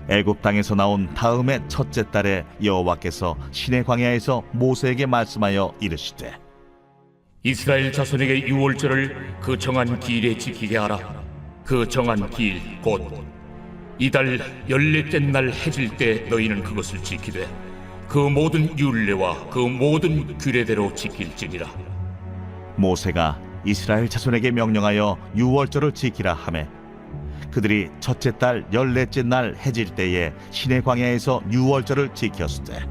애굽 땅에서 나온 다음의 첫째 달에 여호와께서 시내 광야에서 모세에게 말씀하여 이르시되 이스라엘 자손에게 유월절을 그 정한 기일에 지키게 하라. 그 정한 기일 곧 이달 14째 날 해질 때 너희는 그것을 지키되 그 모든 율례와 그 모든 규례대로 지킬지니라. 모세가 이스라엘 자손에게 명령하여 유월절을 지키라 하매 그들이 첫째 달 14째 날 해질 때에 시내 광야에서 유월절을 지켰으되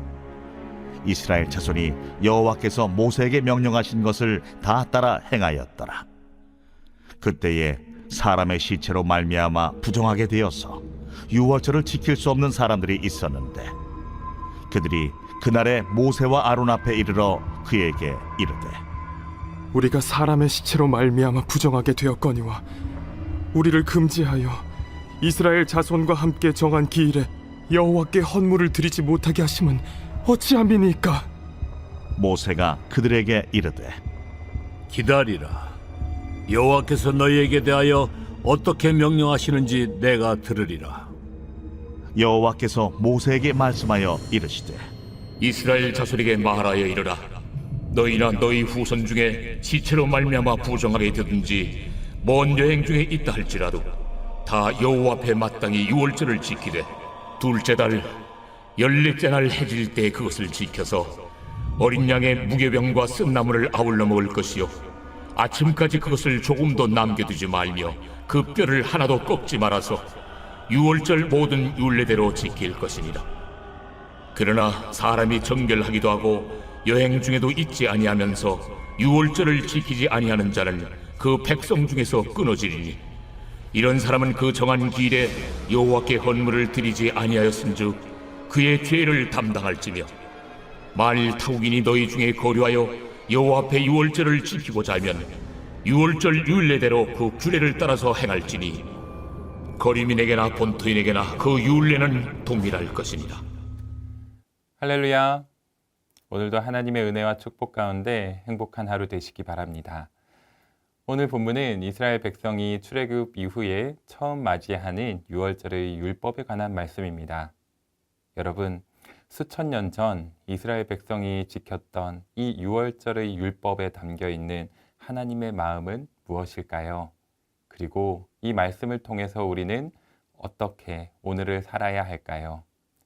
이스라엘 자손이 여호와께서 모세에게 명령하신 것을 다 따라 행하였더라. 그때에 사람의 시체로 말미암아 부정하게 되어서 유월절을 지킬 수 없는 사람들이 있었는데 그들이 그날에 모세와 아론 앞에 이르러 그에게 이르되 우리가 사람의 시체로 말미암아 부정하게 되었거니와 우리를 금지하여 이스라엘 자손과 함께 정한 기일에 여호와께 헌물을 드리지 못하게 하심은 어찌함이니까? 모세가 그들에게 이르되 기다리라. 여호와께서 너희에게 대하여 어떻게 명령하시는지 내가 들으리라. 여호와께서 모세에게 말씀하여 이르시되 이스라엘 자손에게 말하여 이르라. 너희나 너희 후손 중에 시체로 말미암아 부정하게 되든지 먼 여행 중에 있다 할지라도 다 여호와 앞에 마땅히 유월절을 지키되 둘째 달 14째 날 해질 때 그것을 지켜서 어린 양의 무교병과 쓴나물을 아울러 먹을 것이요 아침까지 그것을 조금도 남겨두지 말며 그 뼈를 하나도 꺾지 말아서 유월절 모든 율례대로 지킬 것이니라. 그러나 사람이 정결하기도 하고 여행 중에도 잊지 아니하면서 유월절을 지키지 아니하는 자는 그 백성 중에서 끊어지리니 이런 사람은 그 정한 기일에 여호와께 헌물을 드리지 아니하였은즉 그의 죄를 담당할지며 만일 타국인이 너희 중에 거류하여 여호와 앞에 유월절을 지키고자 하면 유월절 율례대로 그 규례를 따라서 행할지니 거류민에게나 본토인에게나 그 율례는 동일할 것이니라. 할렐루야. 오늘도 하나님의 은혜와 축복 가운데 행복한 하루 되시기 바랍니다. 오늘 본문은 이스라엘 백성이 출애굽 이후에 처음 맞이하는 유월절의 율법에 관한 말씀입니다. 여러분, 수천 년 전 이스라엘 백성이 지켰던 이 유월절의 율법에 담겨 있는 하나님의 마음은 무엇일까요? 그리고 이 말씀을 통해서 우리는 어떻게 오늘을 살아야 할까요?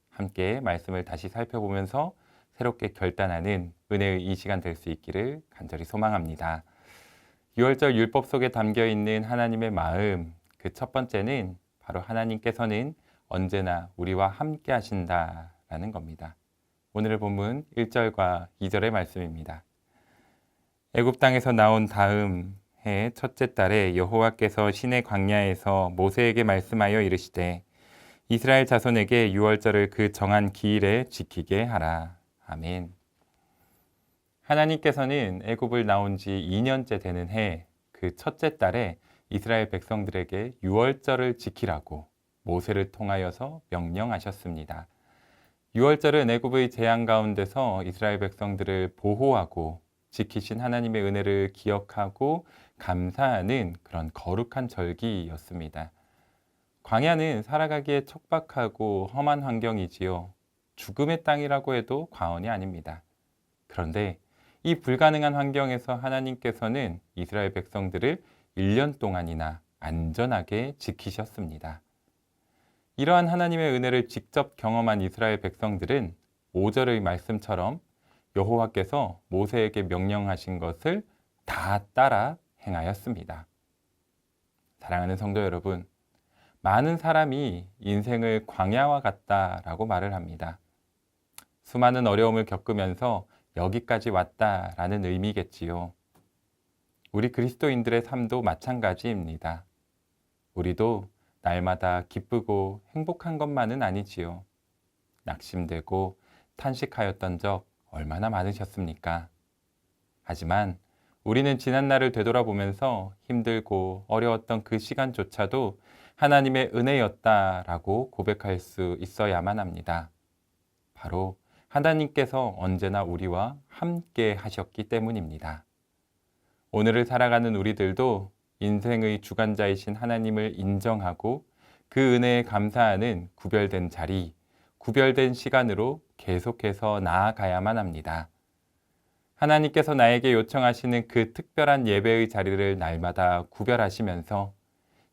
함께 말씀을 다시 살펴보면서 새롭게 결단하는 은혜의 이 시간 될 수 있기를 간절히 소망합니다. 유월절 율법 속에 담겨 있는 하나님의 마음, 그 첫 번째는 바로 하나님께서는 언제나 우리와 함께 하신다라는 겁니다. 오늘의 본문 1절과 2절의 말씀입니다. 애굽 땅에서 나온 다음 해 첫째 달에 여호와께서 시내 광야에서 모세에게 말씀하여 이르시되 이스라엘 자손에게 유월절을 그 정한 기일에 지키게 하라. 아멘. 하나님께서는 애굽을 나온 지 2년째 되는 해 그 첫째 달에 이스라엘 백성들에게 유월절을 지키라고 모세를 통하여서 명령하셨습니다. 유월절은 애굽의 재앙 가운데서 이스라엘 백성들을 보호하고 지키신 하나님의 은혜를 기억하고 감사하는 그런 거룩한 절기였습니다. 광야는 살아가기에 척박하고 험한 환경이지요. 죽음의 땅이라고 해도 과언이 아닙니다. 그런데 이 불가능한 환경에서 하나님께서는 이스라엘 백성들을 1년 동안이나 안전하게 지키셨습니다. 이러한 하나님의 은혜를 직접 경험한 이스라엘 백성들은 5절의 말씀처럼 여호와께서 모세에게 명령하신 것을 다 따라 행하였습니다. 사랑하는 성도 여러분, 많은 사람이 인생을 광야와 같다라고 말을 합니다. 수많은 어려움을 겪으면서 여기까지 왔다라는 의미겠지요. 우리 그리스도인들의 삶도 마찬가지입니다. 우리도 날마다 기쁘고 행복한 것만은 아니지요. 낙심되고 탄식하였던 적 얼마나 많으셨습니까? 하지만 우리는 지난 날을 되돌아보면서 힘들고 어려웠던 그 시간조차도 하나님의 은혜였다라고 고백할 수 있어야만 합니다. 바로 하나님께서 언제나 우리와 함께 하셨기 때문입니다. 오늘을 살아가는 우리들도 인생의 주관자이신 하나님을 인정하고 그 은혜에 감사하는 구별된 자리, 구별된 시간으로 계속해서 나아가야만 합니다. 하나님께서 나에게 요청하시는 그 특별한 예배의 자리를 날마다 구별하시면서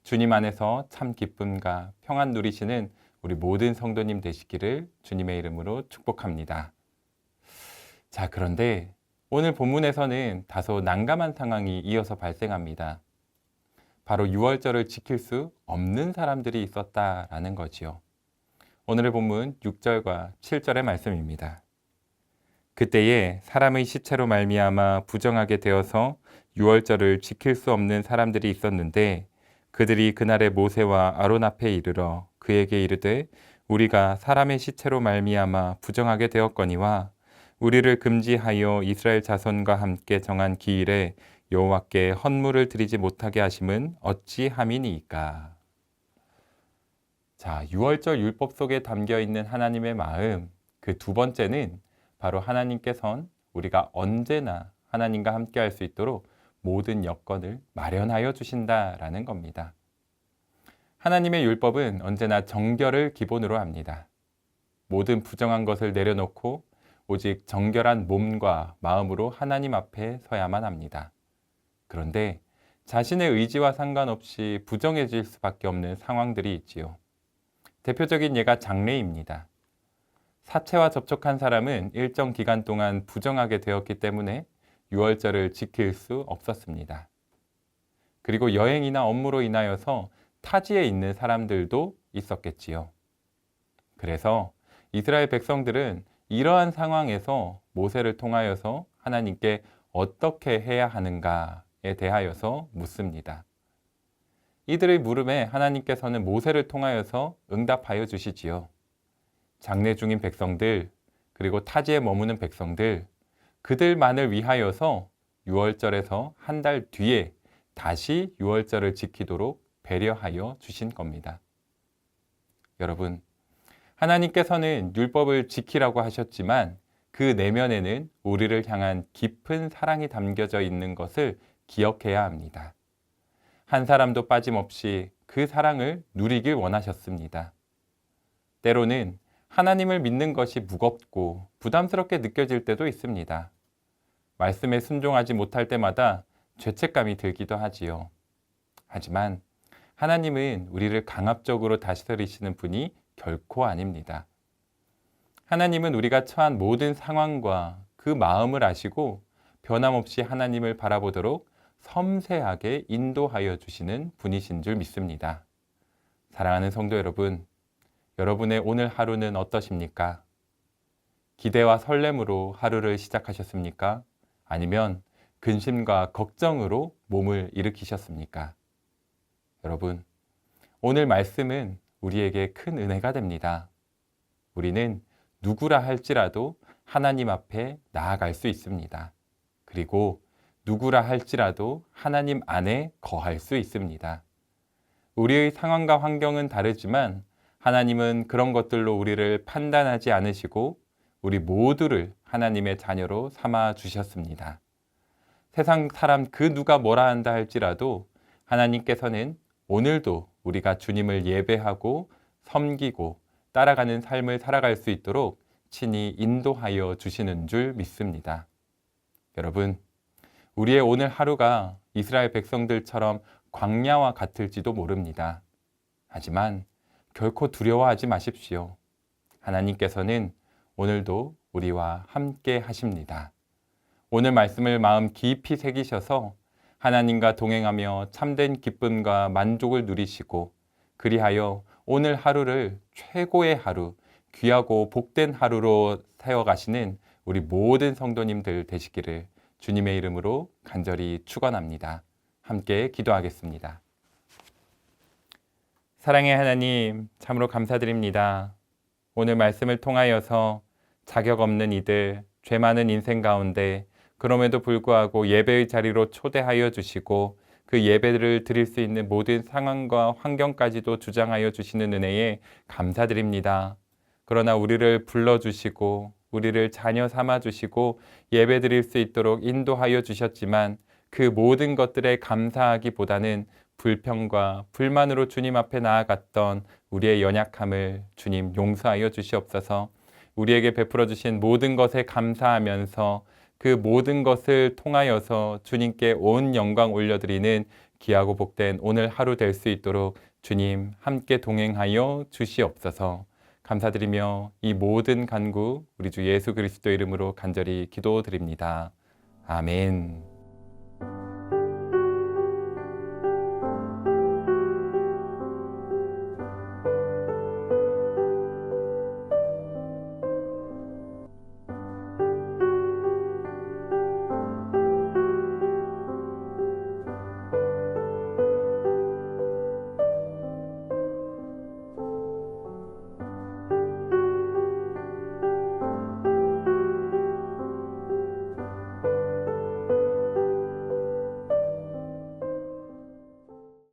주님 안에서 참 기쁨과 평안 누리시는 우리 모든 성도님 되시기를 주님의 이름으로 축복합니다. 자, 그런데 오늘 본문에서는 다소 난감한 상황이 이어서 발생합니다. 바로 유월절을 지킬 수 없는 사람들이 있었다라는 거지요. 오늘의 본문 6절과 7절의 말씀입니다. 그때에 사람의 시체로 말미암아 부정하게 되어서 유월절을 지킬 수 없는 사람들이 있었는데 그들이 그날에 모세와 아론 앞에 이르러 그에게 이르되 우리가 사람의 시체로 말미암아 부정하게 되었거니와 우리를 금지하여 이스라엘 자손과 함께 정한 기일에 여호와께 헌물을 드리지 못하게 하심은 어찌함이니이까. 자, 유월절 율법 속에 담겨 있는 하나님의 마음, 그 두 번째는 바로 하나님께선 우리가 언제나 하나님과 함께 할 수 있도록 모든 여건을 마련하여 주신다라는 겁니다. 하나님의 율법은 언제나 정결을 기본으로 합니다. 모든 부정한 것을 내려놓고 오직 정결한 몸과 마음으로 하나님 앞에 서야만 합니다. 그런데 자신의 의지와 상관없이 부정해질 수밖에 없는 상황들이 있지요. 대표적인 예가 장례입니다. 사체와 접촉한 사람은 일정 기간 동안 부정하게 되었기 때문에 유월절을 지킬 수 없었습니다. 그리고 여행이나 업무로 인하여서 타지에 있는 사람들도 있었겠지요. 그래서 이스라엘 백성들은 이러한 상황에서 모세를 통하여서 하나님께 어떻게 해야 하는가에 대하여서 묻습니다. 이들의 물음에 하나님께서는 모세를 통하여서 응답하여 주시지요. 장례 중인 백성들, 그리고 타지에 머무는 백성들, 그들만을 위하여서 유월절에서 한 달 뒤에 다시 유월절을 지키도록 배려하여 주신 겁니다. 여러분, 하나님께서는 율법을 지키라고 하셨지만 그 내면에는 우리를 향한 깊은 사랑이 담겨져 있는 것을 기억해야 합니다. 한 사람도 빠짐없이 그 사랑을 누리길 원하셨습니다. 때로는 하나님을 믿는 것이 무겁고 부담스럽게 느껴질 때도 있습니다. 말씀에 순종하지 못할 때마다 죄책감이 들기도 하지요. 하지만 하나님은 우리를 강압적으로 다스리시는 분이 결코 아닙니다. 하나님은 우리가 처한 모든 상황과 그 마음을 아시고 변함없이 하나님을 바라보도록 섬세하게 인도하여 주시는 분이신 줄 믿습니다. 사랑하는 성도 여러분, 여러분의 오늘 하루는 어떠십니까? 기대와 설렘으로 하루를 시작하셨습니까? 아니면 근심과 걱정으로 몸을 일으키셨습니까? 여러분, 오늘 말씀은 우리에게 큰 은혜가 됩니다. 우리는 누구라 할지라도 하나님 앞에 나아갈 수 있습니다. 그리고 누구라 할지라도 하나님 안에 거할 수 있습니다. 우리의 상황과 환경은 다르지만 하나님은 그런 것들로 우리를 판단하지 않으시고 우리 모두를 하나님의 자녀로 삼아 주셨습니다. 세상 사람 그 누가 뭐라 한다 할지라도 하나님께서는 오늘도 우리가 주님을 예배하고 섬기고 따라가는 삶을 살아갈 수 있도록 친히 인도하여 주시는 줄 믿습니다. 여러분, 우리의 오늘 하루가 이스라엘 백성들처럼 광야와 같을지도 모릅니다. 하지만 결코 두려워하지 마십시오. 하나님께서는 오늘도 우리와 함께 하십니다. 오늘 말씀을 마음 깊이 새기셔서 하나님과 동행하며 참된 기쁨과 만족을 누리시고 그리하여 오늘 하루를 최고의 하루, 귀하고 복된 하루로 세워가시는 우리 모든 성도님들 되시기를 주님의 이름으로 간절히 축원합니다. 함께 기도하겠습니다. 사랑의 하나님, 참으로 감사드립니다. 오늘 말씀을 통하여서 자격 없는 이들, 죄 많은 인생 가운데 그럼에도 불구하고 예배의 자리로 초대하여 주시고 그 예배를 드릴 수 있는 모든 상황과 환경까지도 주장하여 주시는 은혜에 감사드립니다. 그러나 우리를 불러주시고 우리를 자녀 삼아 주시고 예배 드릴 수 있도록 인도하여 주셨지만 그 모든 것들에 감사하기보다는 불평과 불만으로 주님 앞에 나아갔던 우리의 연약함을 주님 용서하여 주시옵소서. 우리에게 베풀어 주신 모든 것에 감사하면서 그 모든 것을 통하여서 주님께 온 영광 올려드리는 귀하고 복된 오늘 하루 될 수 있도록 주님 함께 동행하여 주시옵소서. 감사드리며 이 모든 간구 우리 주 예수 그리스도 이름으로 간절히 기도드립니다. 아멘.